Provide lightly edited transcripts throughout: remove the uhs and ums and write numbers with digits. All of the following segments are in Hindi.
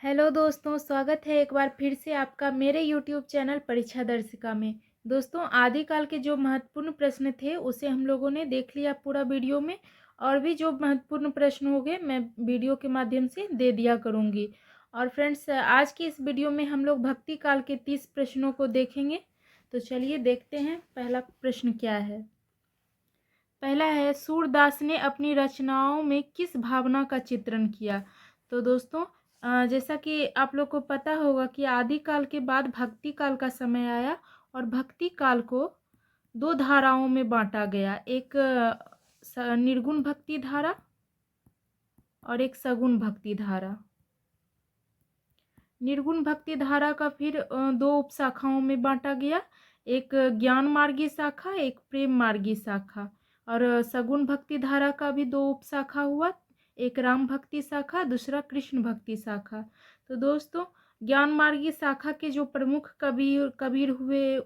हेलो दोस्तों, स्वागत है एक बार फिर से आपका मेरे यूट्यूब चैनल परीक्षा दर्शिका में। दोस्तों, आदिकाल के जो महत्वपूर्ण प्रश्न थे उसे हम लोगों ने देख लिया पूरा वीडियो में, और भी जो महत्वपूर्ण प्रश्न हो गए मैं वीडियो के माध्यम से दे दिया करूँगी। और फ्रेंड्स, आज की इस वीडियो में हम लोग भक्ति काल के 30 प्रश्नों को देखेंगे। तो चलिए देखते हैं पहला प्रश्न क्या है। पहला है, सूरदास ने अपनी रचनाओं में किस भावना का चित्रण किया। तो दोस्तों, जैसा कि आप लोग को पता होगा कि आदिकाल के बाद भक्ति काल का समय आया, और भक्ति काल को दो धाराओं में बांटा गया। एक निर्गुण भक्ति धारा और एक सगुण भक्ति धारा। निर्गुण भक्ति धारा का फिर दो उपशाखाओं में बांटा गया। एक ज्ञान मार्गी शाखा, एक प्रेम मार्गी शाखा। और सगुण भक्ति धारा का भी दो उपशाखा हुआ, एक राम भक्ति शाखा, दूसरा कृष्ण भक्ति शाखा। तो दोस्तों, ज्ञान मार्गी शाखा के जो प्रमुख कबीर हुए,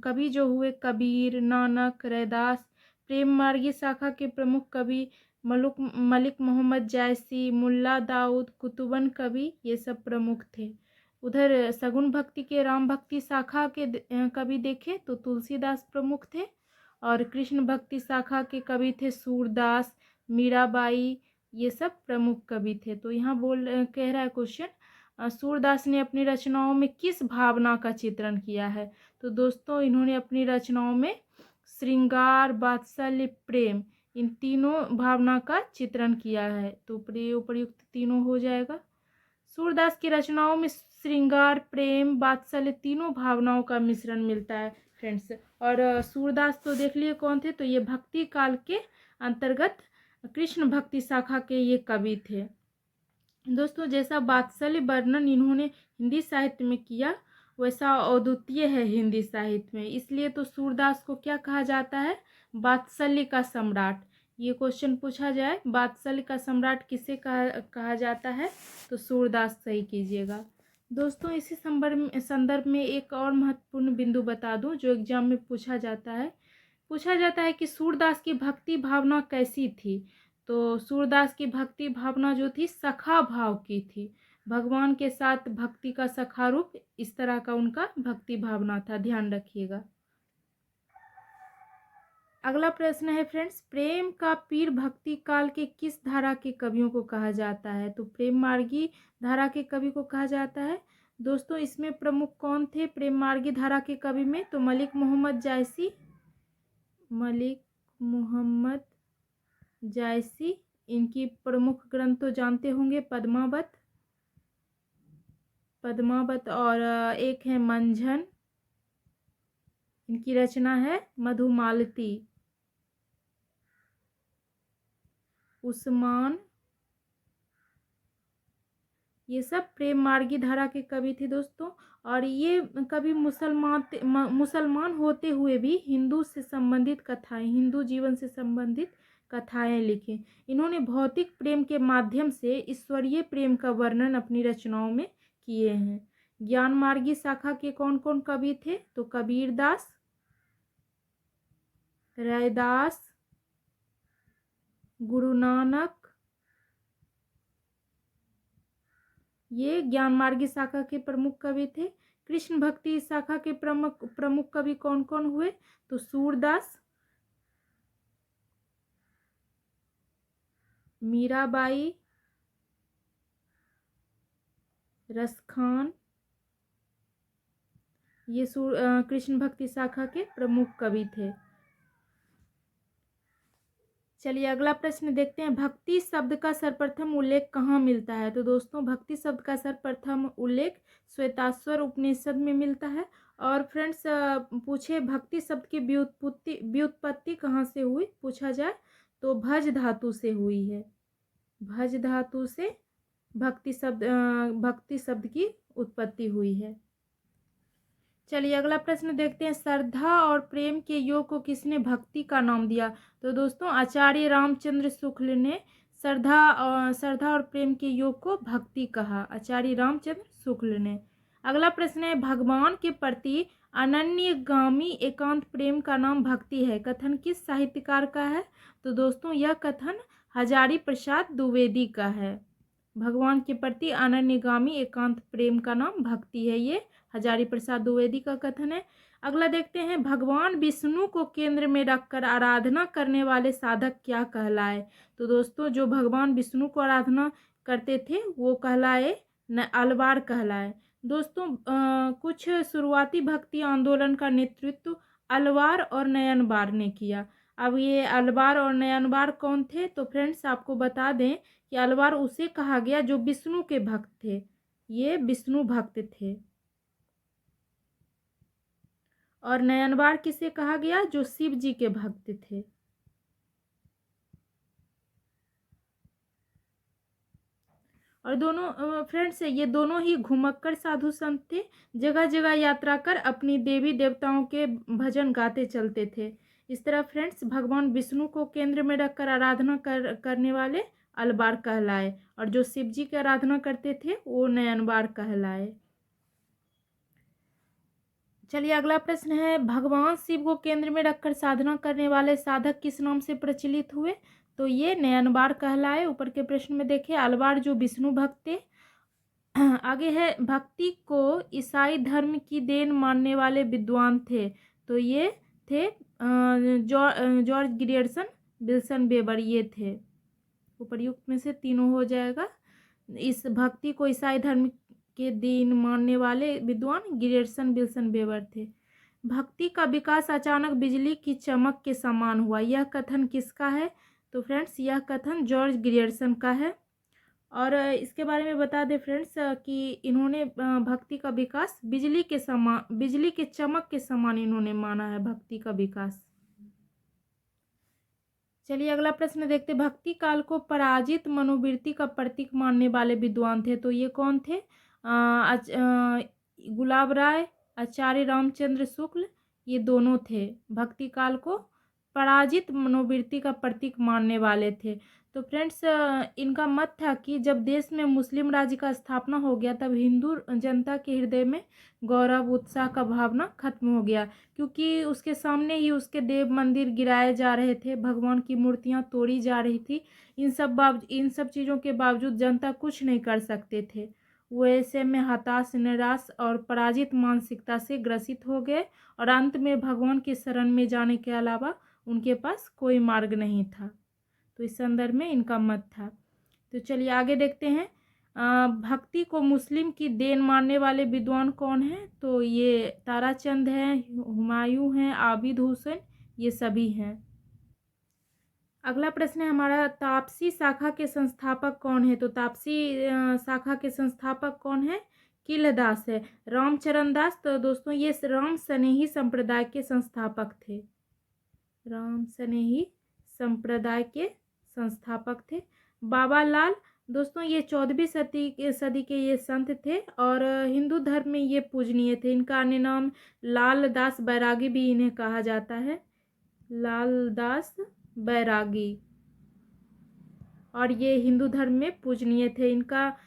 कवि जो हुए कबीर, नानक, रैदास। प्रेम मार्गी शाखा के प्रमुख कवि मलिक मोहम्मद जायसी, मुल्ला दाऊद, कुतुबन कवि, ये सब प्रमुख थे। उधर सगुन भक्ति के राम भक्ति शाखा के कवि देखे तो तुलसीदास प्रमुख थे, और कृष्ण भक्ति शाखा के कवि थे सूरदास, मीराबाई, ये सब प्रमुख कवि थे। तो यहाँ कह रहा है क्वेश्चन, सूरदास ने अपनी रचनाओं में किस भावना का चित्रण किया है। तो दोस्तों, इन्होंने अपनी रचनाओं में श्रृंगार, वात्सल्य, प्रेम, इन तीनों भावना का चित्रण किया है। तो उपर्युक्त तीनों हो जाएगा। सूरदास की रचनाओं में श्रृंगार, प्रेम, वात्सल्य तीनों भावनाओं का मिश्रण मिलता है फ्रेंड्स। और सूरदास तो देख लिए कौन थे, तो ये भक्ति काल के अंतर्गत कृष्ण भक्ति शाखा के ये कवि थे। दोस्तों, जैसा वात्सल्य वर्णन इन्होंने हिंदी साहित्य में किया, वैसा अद्वितीय है हिंदी साहित्य में। इसलिए तो सूरदास को क्या कहा जाता है, वात्सल्य का सम्राट। ये क्वेश्चन पूछा जाए, वात्सल्य का सम्राट किसे कहा जाता है, तो सूरदास सही कीजिएगा। दोस्तों, इसी संदर्भ में एक और महत्वपूर्ण बिंदु बता दूं जो एग्जाम में पूछा जाता है कि सूरदास की भक्ति भावना कैसी थी। तो सूरदास की भक्ति भावना जो थी सखा भाव की थी। भगवान के साथ भक्ति का सखा रूप, इस तरह का उनका भक्ति भावना था, ध्यान रखिएगा। अगला प्रश्न है फ्रेंड्स, प्रेम का पीर भक्ति काल के किस धारा के कवियों को कहा जाता है। तो प्रेम मार्गी धारा के कवि को कहा जाता है। दोस्तों, इसमें प्रमुख कौन थे प्रेम मार्गी धारा के कवि में, तो मलिक मोहम्मद जायसी। इनकी प्रमुख ग्रंथ तो जानते होंगे, पद्मावत और एक है मंझन। इनकी रचना है मधुमालती। उस्मान, ये सब प्रेम मार्गी धारा के कवि थे दोस्तों। और ये कवि मुसलमान होते हुए भी हिंदू जीवन से संबंधित कथाएं लिखे। इन्होंने भौतिक प्रेम के माध्यम से ईश्वरीय प्रेम का वर्णन अपनी रचनाओं में किए हैं। ज्ञान मार्गी शाखा के कौन कौन कवि थे, तो कबीरदास, रैदास, गुरु नानक, ये ज्ञान मार्गी शाखा के प्रमुख कवि थे। कृष्ण भक्ति शाखा के प्रमुख कवि कौन कौन हुए, तो सूरदास, मीराबाई, रसखान, ये कृष्ण भक्ति शाखा के प्रमुख कवि थे। चलिए अगला प्रश्न देखते हैं, भक्ति शब्द का सर्वप्रथम उल्लेख कहाँ मिलता है। तो दोस्तों, भक्ति शब्द का सर्वप्रथम उल्लेख श्वेताश्वर उपनिषद में मिलता है। और फ्रेंड्स, पूछे भक्ति शब्द की व्युत्पत्ति कहाँ से हुई पूछा जाए, तो भज धातु से हुई है। भज धातु से भक्ति शब्द की उत्पत्ति हुई है। चलिए अगला प्रश्न देखते हैं, श्रद्धा और प्रेम के योग को किसने भक्ति का नाम दिया। तो दोस्तों, आचार्य रामचंद्र शुक्ल ने श्रद्धा और प्रेम के योग को भक्ति कहा, आचार्य रामचंद्र शुक्ल ने। अगला प्रश्न है, भगवान के प्रति अनन्यगामी एकांत प्रेम का नाम भक्ति है, कथन किस साहित्यकार का है। तो दोस्तों, यह कथन हजारी प्रसाद द्विवेदी का है। भगवान के प्रति अनन्यगामी एकांत प्रेम का नाम भक्ति है। ये हजारी प्रसाद द्विवेदी का कथन है। अगला देखते हैं, भगवान विष्णु को केंद्र में रखकर आराधना करने वाले साधक क्या कहलाए। तो दोस्तों जो भगवान विष्णु को आराधना करते थे वो कहलाए अलवार कहलाए। दोस्तों कुछ शुरुआती भक्ति आंदोलन का नेतृत्व अलवार और नयनबार ने किया। अब ये अलवार और नयनबार कौन थे, तो फ्रेंड्स आपको बता दें कि अलवार उसे कहा गया जो विष्णु के भक्त थे। ये विष्णु भक्त थे। और नयनबार किसे कहा गया, जो शिव जी के भक्त थे। और दोनों फ्रेंड्स ये दोनों ही घुमक्कड़ साधु संत थे। जगह जगह यात्रा कर अपनी देवी देवताओं के भजन गाते चलते थे। इस तरह फ्रेंड्स भगवान विष्णु को केंद्र में रखकर आराधना करने वाले अलबार कहलाए और जो शिव जी की आराधना करते थे वो नयनबार कहलाए। चलिए अगला प्रश्न है, भगवान शिव को केंद्र में रखकर साधना करने वाले साधक किस नाम से प्रचलित हुए। तो ये नयनबार कहलाए। ऊपर के प्रश्न में देखिए, अलबार जो विष्णु भक्त थे। आगे है, भक्ति को ईसाई धर्म की देन मानने वाले विद्वान थे। तो ये थे जॉर्ज गियर्सन विल्सन वेबर, ये थे। उपर्युक्त में से तीनों हो जाएगा। इस भक्ति को ईसाई धर्म के दिन मानने वाले विद्वान गियर्सन विल्सन वेबर थे। भक्ति का विकास अचानक बिजली की चमक के समान हुआ, यह कथन किसका है। तो फ्रेंड्स यह कथन जॉर्ज गियर्सन का है। और इसके बारे में बता दें फ्रेंड्स कि इन्होंने भक्ति का विकास बिजली के चमक के समान इन्होंने माना है भक्ति का विकास। चलिए अगला प्रश्न देखते, भक्ति काल को पराजित मनोवृत्ति का प्रतीक मानने वाले विद्वान थे। तो ये कौन थे, गुलाब राय, आचार्य रामचंद्र शुक्ल, ये दोनों थे। भक्ति काल को पराजित मनोवृत्ति का प्रतीक मानने वाले थे। तो फ्रेंड्स इनका मत था कि जब देश में मुस्लिम राज्य का स्थापना हो गया तब हिंदू जनता के हृदय में गौरव उत्साह का भावना खत्म हो गया, क्योंकि उसके सामने ही उसके देव मंदिर गिराए जा रहे थे, भगवान की मूर्तियां तोड़ी जा रही थी। इन सब चीज़ों के बावजूद जनता कुछ नहीं कर सकते थे। वो ऐसे में हताश, निराश और पराजित मानसिकता से ग्रसित हो गए और अंत में भगवान की शरण में जाने के अलावा उनके पास कोई मार्ग नहीं था। तो इस संदर्भ में इनका मत था। तो चलिए आगे देखते हैं, भक्ति को मुस्लिम की देन मानने वाले विद्वान कौन हैं। तो ये ताराचंद हैं, हुमायूं हैं, आबिद हुसैन, ये सभी हैं। अगला प्रश्न है हमारा, तापसी शाखा के संस्थापक कौन है। तो तापसी शाखा के संस्थापक कौन है, किलदास है, रामचरण दास। तो दोस्तों ये राम सनेही संप्रदाय के संस्थापक थे। राम सनेही संप्रदाय के संस्थापक थे। बाबा लाल, दोस्तों ये 14वीं सदी के ये संत थे और हिंदू धर्म में ये पूजनीय थे। इनका अन्य नाम लाल दास बैरागी भी इन्हें कहा जाता है, लाल दास बैरागी। और ये हिंदू धर्म में पूजनीय थे। इनका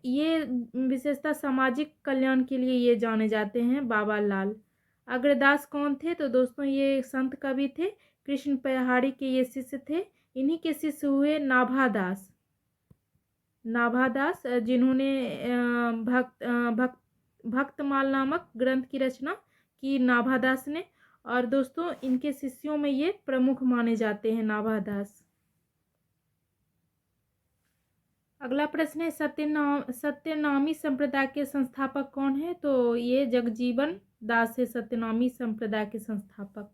ये विशेषता सामाजिक कल्याण के लिए ये जाने जाते हैं, बाबा लाल। अग्रदास कौन थे। तो दोस्तों ये संत कवि थे, कृष्ण पहाड़ी के ये शिष्य थे। इन्हीं के शिष्य हुए नाभादास, जिन्होंने भक्तमाल नामक ग्रंथ की रचना की, नाभादास ने। और दोस्तों इनके शिष्यों में ये प्रमुख माने जाते हैं, नाभादास। अगला प्रश्न है, सत्यनामी संप्रदाय के संस्थापक कौन है। तो ये जगजीवन दास है, सत्यनामी संप्रदाय के संस्थापक।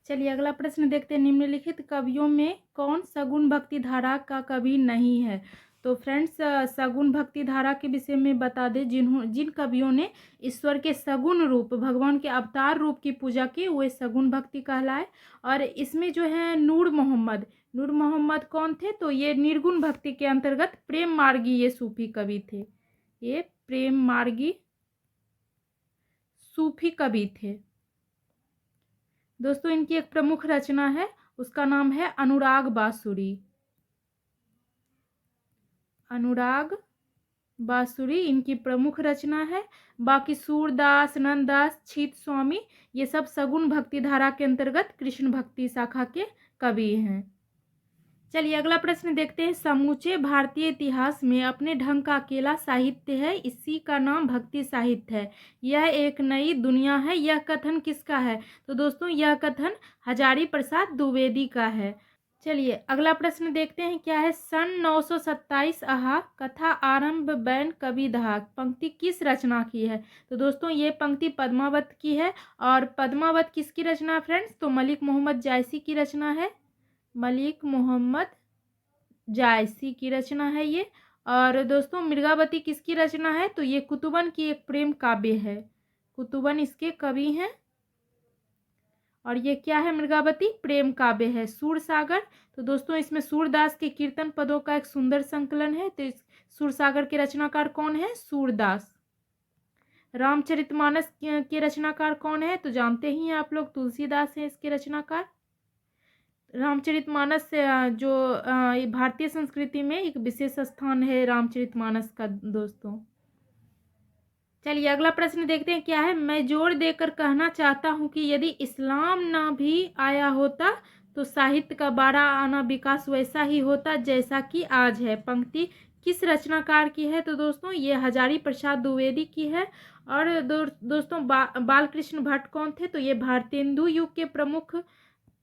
चलिए अगला प्रश्न देखते हैं, निम्नलिखित कवियों में कौन सगुण भक्ति धारा का कवि नहीं है। तो फ्रेंड्स सगुण भक्ति धारा के विषय में बता दें, जिन कवियों ने ईश्वर के सगुण रूप, भगवान के अवतार रूप की पूजा की, वो सगुण भक्ति कहलाए। और इसमें जो है नूर मोहम्मद कौन थे। तो ये निर्गुण भक्ति के अंतर्गत प्रेम मार्गी ये सूफी कवि थे। ये प्रेम मार्गी सूफी कवि थे। दोस्तों इनकी एक प्रमुख रचना है, उसका नाम है अनुराग बांसुरी। अनुराग बांसुरी इनकी प्रमुख रचना है। बाकी सूरदास, नंददास, छीत स्वामी, ये सब सगुण भक्ति धारा के अंतर्गत कृष्ण भक्ति शाखा के कवि हैं। चलिए अगला प्रश्न देखते हैं। समूचे भारतीय इतिहास में अपने ढंग का अकेला साहित्य है, इसी का नाम भक्ति साहित्य है। यह एक नई दुनिया है। यह कथन किसका है? तो दोस्तों यह कथन हजारी प्रसाद द्विवेदी का है। चलिए अगला प्रश्न देखते हैं क्या है। सन 927 आहा कथा आरंभ बैन कवि दहा पंक्ति किस रचना की है? तो दोस्तों ये पंक्ति पद्मावत की है। और पद्मावत किसकी रचना फ्रेंड्स? तो मलिक मोहम्मद जायसी की रचना है। मलिक मोहम्मद जायसी की रचना है ये। और दोस्तों मृगावती किसकी रचना है? तो ये कुतुबन की एक प्रेम काव्य है। कुतुबन इसके कवि हैं। और ये क्या है? मृगावती प्रेम काव्य है। सूरसागर, तो दोस्तों इसमें सूरदास के कीर्तन पदों का एक सुंदर संकलन है। तो इस सूरसागर के रचनाकार कौन है? सूरदास। रामचरितमानस के रचनाकार कौन है? तो जानते ही हैं आप लोग, तुलसीदास हैं इसके रचनाकार। रामचरितमानस जो ये भारतीय संस्कृति में एक विशेष स्थान है रामचरितमानस का दोस्तों। चलिए अगला प्रश्न देखते हैं क्या है। मैं जोर देकर कहना चाहता हूँ कि यदि इस्लाम ना भी आया होता तो साहित्य का 12 आना विकास वैसा ही होता जैसा कि आज है। पंक्ति किस रचनाकार की है? तो दोस्तों ये हजारी प्रसाद द्विवेदी की है। और दोस्तों बालकृष्ण भट्ट कौन थे? तो ये भारतेंदु युग के प्रमुख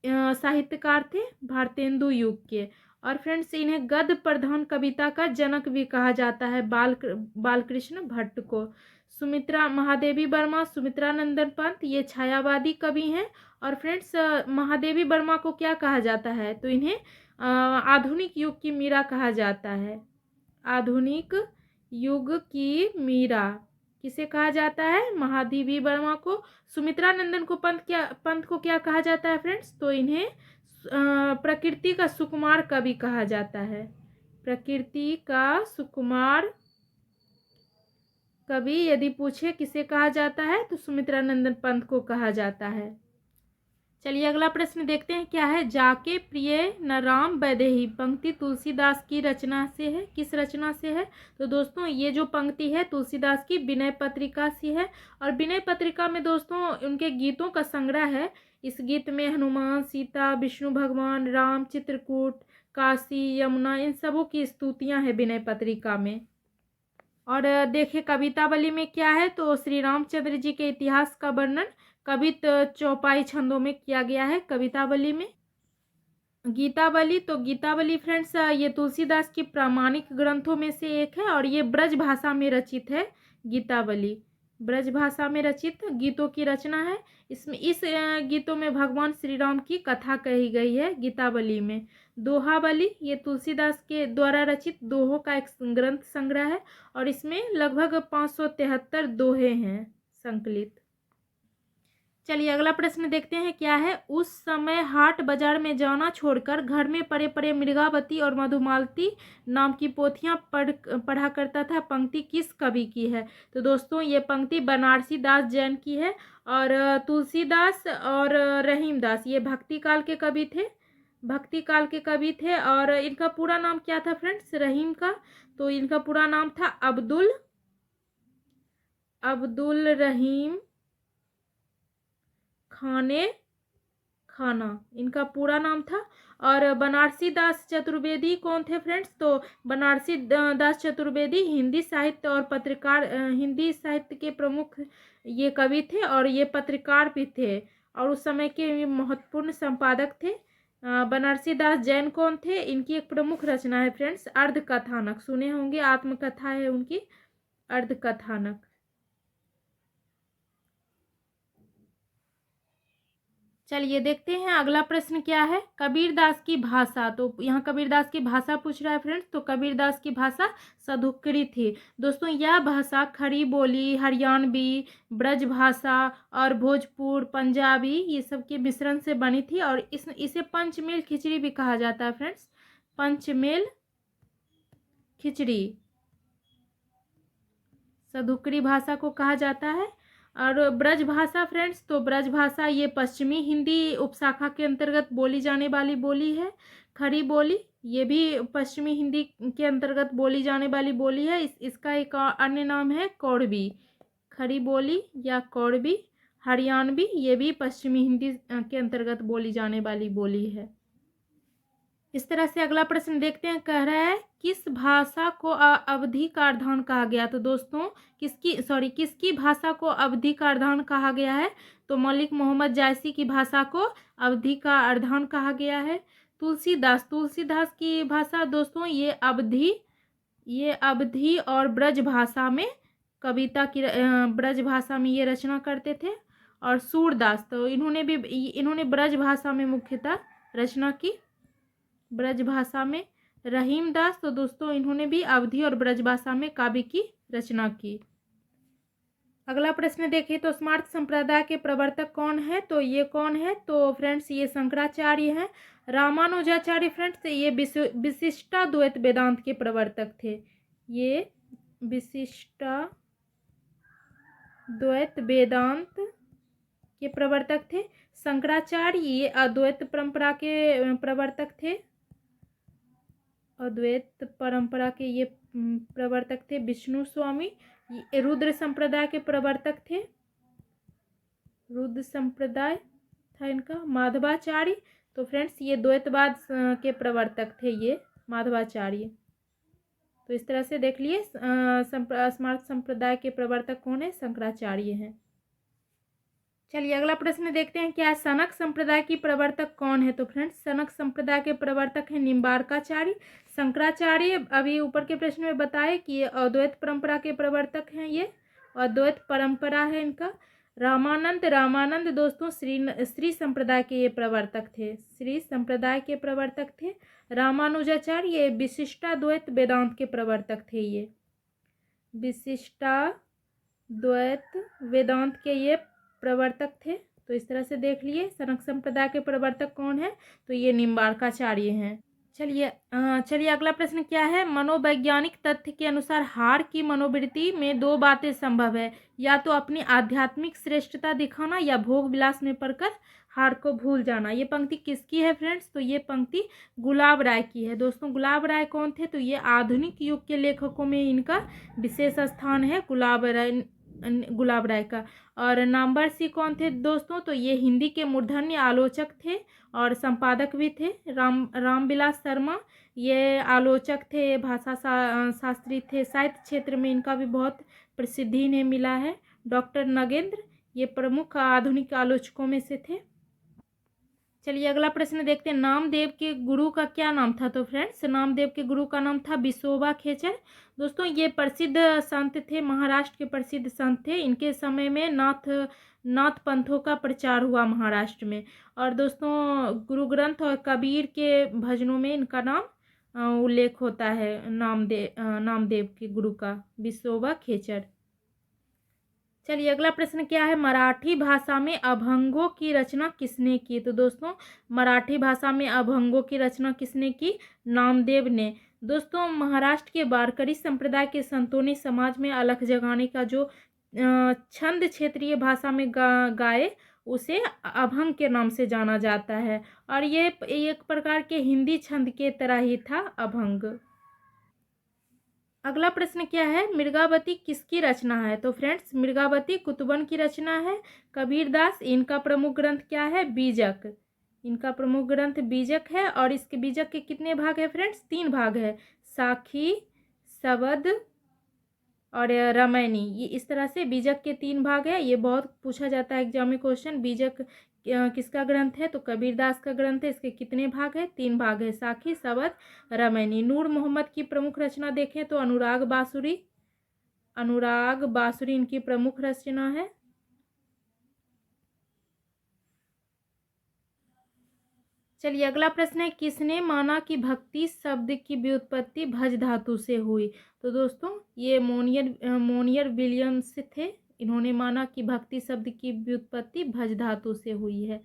साहित्यकार थे, भारतेंदु युग के। और फ्रेंड्स इन्हें गद्य प्रधान कविता का जनक भी कहा जाता है, बालकृष्ण भट्ट को। सुमित्रा महादेवी वर्मा, सुमित्रा नंदन पंत ये छायावादी कवि हैं। और फ्रेंड्स महादेवी वर्मा को क्या कहा जाता है? तो इन्हें आधुनिक युग की मीरा कहा जाता है। आधुनिक युग की मीरा किसे कहा जाता है? महादेवी वर्मा को। सुमित्रा नंदन को पंत को क्या कहा जाता है फ्रेंड्स? तो इन्हें प्रकृति का सुकुमार कवि कहा जाता है। प्रकृति का सुकुमार कवि यदि पूछे किसे कहा जाता है तो सुमित्रा नंदन पंत को कहा जाता है। चलिए अगला प्रश्न देखते हैं क्या है। जाके प्रिय न राम वैदेही पंक्ति तुलसीदास की रचना से है। किस रचना से है? तो दोस्तों ये जो पंक्ति है तुलसीदास की विनय पत्रिका से है। और विनय पत्रिका में दोस्तों उनके गीतों का संग्रह है। इस गीत में हनुमान, सीता, विष्णु भगवान, राम, चित्रकूट, काशी, यमुना इन सबों की स्तुतियां हैं विनय पत्रिका में। और देखिए कवितावली में क्या है। तो श्री रामचंद्र जी के इतिहास का वर्णन कवित चौपाई छंदों में किया गया है कवितावली में। गीतावली, तो गीतावली फ्रेंड्स ये तुलसीदास की प्रामाणिक ग्रंथों में से एक है। और ये ब्रज भाषा में रचित है। गीतावली ब्रज भाषा में रचित गीतों की रचना है। इसमें इस गीतों में भगवान श्री राम की कथा कही गई है गीतावली में। दोहावली ये तुलसीदास के द्वारा रचित दोहों का एक ग्रंथ संग्रह है। और इसमें लगभग 573 दोहे हैं संकलित। चलिए अगला प्रश्न देखते हैं क्या है। उस समय हाट बाजार में जाना छोड़कर घर में पड़े पड़े मृगावती और मधुमालती नाम की पोथियां पढ़ा करता था। पंक्ति किस कवि की है? तो दोस्तों ये पंक्ति बनारसी दास जैन की है। और तुलसीदास और रहीमदास ये भक्ति काल के कवि थे। भक्ति काल के कवि थे। और इनका पूरा नाम क्या था फ्रेंड्स? रहीम का, तो इनका पूरा नाम था अब्दुल रहीम खाना इनका पूरा नाम था। और बनारसी दास चतुर्वेदी कौन थे फ्रेंड्स? तो बनारसी दास चतुर्वेदी हिंदी साहित्य और पत्रकार, हिंदी साहित्य के प्रमुख ये कवि थे। और ये पत्रकार भी थे और उस समय के महत्वपूर्ण संपादक थे। बनारसी दास जैन कौन थे? इनकी एक प्रमुख रचना है फ्रेंड्स अर्धकथानक, सुने होंगे, आत्मकथा है उनकी अर्धकथानक। चलिए देखते हैं अगला प्रश्न क्या है। कबीरदास की भाषा, तो यहाँ कबीरदास की भाषा पूछ रहा है फ्रेंड्स। तो कबीरदास की भाषा सधुकरी थी। दोस्तों यह भाषा खड़ी बोली, हरियाणवी, ब्रज भाषा और भोजपुर पंजाबी ये सब के मिश्रण से बनी थी। और इसे पंचमेल खिचड़ी भी कहा जाता है फ्रेंड्स। पंचमेल खिचड़ी सधुकरी भाषा को कहा जाता है। और ब्रज भाषा फ्रेंड्स, तो ब्रज भाषा ये पश्चिमी हिंदी उपशाखा के अंतर्गत बोली जाने वाली बोली है। खड़ी बोली ये भी पश्चिमी हिंदी के अंतर्गत बोली जाने वाली बोली है। इसका एक अन्य नाम है कौड़वी। खड़ी बोली या कौड़वी। हरियाणवी ये भी पश्चिमी हिंदी के अंतर्गत बोली जाने वाली बोली है। इस तरह से अगला प्रश्न देखते हैं, कह रहा है किस भाषा को अवधी कारधान कहा गया। तो दोस्तों किसकी भाषा को अवधी कारधान कहा गया है। तो मलिक मोहम्मद जायसी की भाषा को अवधी का अर्धान कहा गया है। तुलसीदास की भाषा दोस्तों ये अवधी और ब्रज भाषा में कविता की ब्रज भाषा में ये रचना करते थे। और सूरदास तो इन्होंने ब्रज भाषा में मुख्यतः रचना की। ब्रज भाषा में रहीमदास तो दोस्तों इन्होंने भी अवधी और ब्रज भाषा में काव्य की रचना की। अगला प्रश्न देखिए, तो स्मार्त संप्रदाय के प्रवर्तक कौन है। तो ये कौन है, तो फ्रेंड्स ये शंकराचार्य हैं। रामानुजाचार्य फ्रेंड्स ये विशिष्टाद्वैत वेदांत के प्रवर्तक थे। ये विशिष्टाद्वैत वेदांत के प्रवर्तक थे। शंकराचार्य ये अद्वैत परंपरा के प्रवर्तक थे। अद्वैत परंपरा के ये प्रवर्तक थे। विष्णु स्वामी रुद्र संप्रदाय के प्रवर्तक थे। रुद्र संप्रदाय था इनका। माधवाचार्य तो फ्रेंड्स ये द्वैतवाद के प्रवर्तक थे ये माधवाचार्य। तो इस तरह से देख लिए स्मार्त संप्रदाय के प्रवर्तक कौन है, शंकराचार्य हैं। चलिए अगला प्रश्न देखते हैं, क्या सनक संप्रदाय की प्रवर्तक कौन है। तो फ्रेंड्स सनक संप्रदाय के प्रवर्तक हैं निम्बार्काचार्य। शंकराचार्य अभी ऊपर के प्रश्न में बताए कि ये अद्वैत परंपरा के प्रवर्तक हैं। ये अद्वैत परंपरा है इनका। रामानंद दोस्तों श्री संप्रदाय के ये प्रवर्तक थे। श्री संप्रदाय के प्रवर्तक थे। रामानुजाचार्य ये विशिष्टाद्वैत वेदांत के प्रवर्तक थे। ये विशिष्टाद्वैत वेदांत के ये प्रवर्तक थे। तो इस तरह से देख लिए सनक संप्रदाय के प्रवर्तक कौन है, तो ये निम्बार्काचार्य हैं। चलिए अगला प्रश्न क्या है, मनोवैज्ञानिक तथ्य के अनुसार हार की मनोवृत्ति में दो बातें संभव है, या तो अपनी आध्यात्मिक श्रेष्ठता दिखाना या भोग विलास में पड़कर हार को भूल जाना। ये पंक्ति किसकी है फ्रेंड्स, तो ये पंक्ति गुलाब राय की है। दोस्तों गुलाब राय कौन थे, तो ये आधुनिक युग के लेखकों में इनका विशेष स्थान है गुलाब राय का। और नंबर सी कौन थे दोस्तों, तो ये हिंदी के मूर्धन्य आलोचक थे और संपादक भी थे। रामविलास शर्मा ये आलोचक थे, भाषा शास्त्री थे। साहित्य क्षेत्र में इनका भी बहुत प्रसिद्धि इन्हें मिला है। डॉक्टर नगेंद्र ये प्रमुख आधुनिक आलोचकों में से थे। चलिए अगला प्रश्न देखते हैं, नामदेव के गुरु का क्या नाम था। तो फ्रेंड्स नामदेव के गुरु का नाम था विसोबा खेचर। दोस्तों ये प्रसिद्ध संत थे, महाराष्ट्र के प्रसिद्ध संत थे। इनके समय में नाथ पंथों का प्रचार हुआ महाराष्ट्र में। और दोस्तों गुरु ग्रंथ और कबीर के भजनों में इनका नाम उल्लेख होता है, नामदेव के गुरु का विसोबा खेचर। चलिए अगला प्रश्न क्या है, मराठी भाषा में अभंगों की रचना किसने की। तो दोस्तों मराठी भाषा में अभंगों की रचना किसने की, नामदेव ने। दोस्तों महाराष्ट्र के वारकरी संप्रदाय के संतों ने समाज में अलख जगाने का जो छंद क्षेत्रीय भाषा में गाए उसे अभंग के नाम से जाना जाता है। और ये एक प्रकार के हिंदी छंद के तरह ही था अभंग। अगला प्रश्न क्या है, मृगावती किसकी रचना है। तो फ्रेंड्स मृगावती कुतुबन की रचना है। कबीरदास इनका प्रमुख ग्रंथ क्या है, बीजक। इनका प्रमुख ग्रंथ बीजक है। और इसके बीजक के कितने भाग है फ्रेंड्स, 3 भाग है, साखी, शबद और रामायणी। ये इस तरह से बीजक के 3 भाग है। ये बहुत पूछा जाता है एग्जाम में क्वेश्चन, बीजक किसका ग्रंथ है, तो कबीरदास का ग्रंथ है। इसके कितने भाग है, 3 भाग है, साखी, शबद, रामायणी। नूर मोहम्मद की प्रमुख रचना देखें तो अनुराग बांसुरी इनकी प्रमुख रचना है। चलिए अगला प्रश्न है, किसने माना कि भक्ति शब्द की व्युत्पत्ति भज धातु से हुई। तो दोस्तों ये मोनियर विलियम्स थे। इन्होंने माना कि भक्ति शब्द की व्युत्पत्ति भज धातु से हुई है।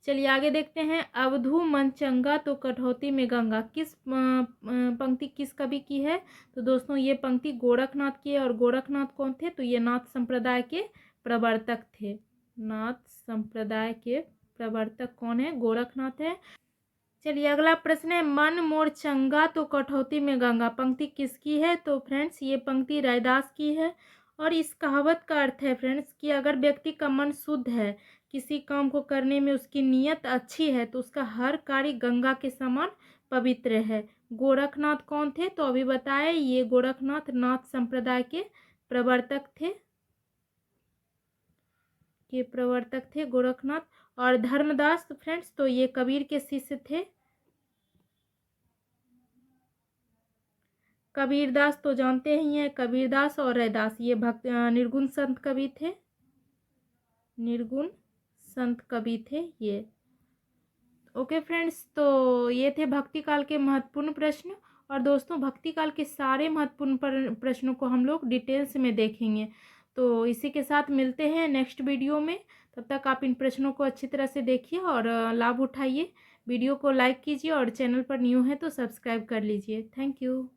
चलिए आगे देखते हैं, अवधू मन चंगा तो कठौती में गंगा किस पंक्ति किस कवि की है। तो दोस्तों ये पंक्ति गोरखनाथ की है। और गोरखनाथ कौन थे, तो ये नाथ संप्रदाय के प्रवर्तक थे। नाथ संप्रदाय के प्रवर्तक कौन है, गोरखनाथ है। चलिए अगला प्रश्न है, मन मोर चंगा तो कठौती में गंगा पंक्ति किसकी है। तो फ्रेंड्स ये पंक्ति रैदास की है। और इस कहावत का अर्थ है फ्रेंड्स कि अगर व्यक्ति का मन शुद्ध है, किसी काम को करने में उसकी नीयत अच्छी है, तो उसका हर कार्य गंगा के समान पवित्र है। गोरखनाथ कौन थे? तो अभी बताए, ये गोरखनाथ नाथ संप्रदाय के प्रवर्तक थे, गोरखनाथ। और धर्मदास फ्रेंड्स, तो ये कबीर के शिष्य थे। कबीरदास तो जानते ही हैं, कबीरदास और रैदास, ये निर्गुण संत कवि थे, निर्गुण संत कवि थे ये। ओके फ्रेंड्स, तो ये थे भक्ति काल के महत्वपूर्ण प्रश्न। और दोस्तों, भक्ति काल के सारे महत्वपूर्ण प्रश्नों को हम लोग डिटेल्स में देखेंगे। तो इसी के साथ मिलते हैं नेक्स्ट वीडियो में। तब तक आप इन प्रश्नों को अच्छी तरह से देखिए और लाभ उठाइए। वीडियो को लाइक कीजिए और चैनल पर न्यू है तो सब्सक्राइब कर लीजिए। Thank you.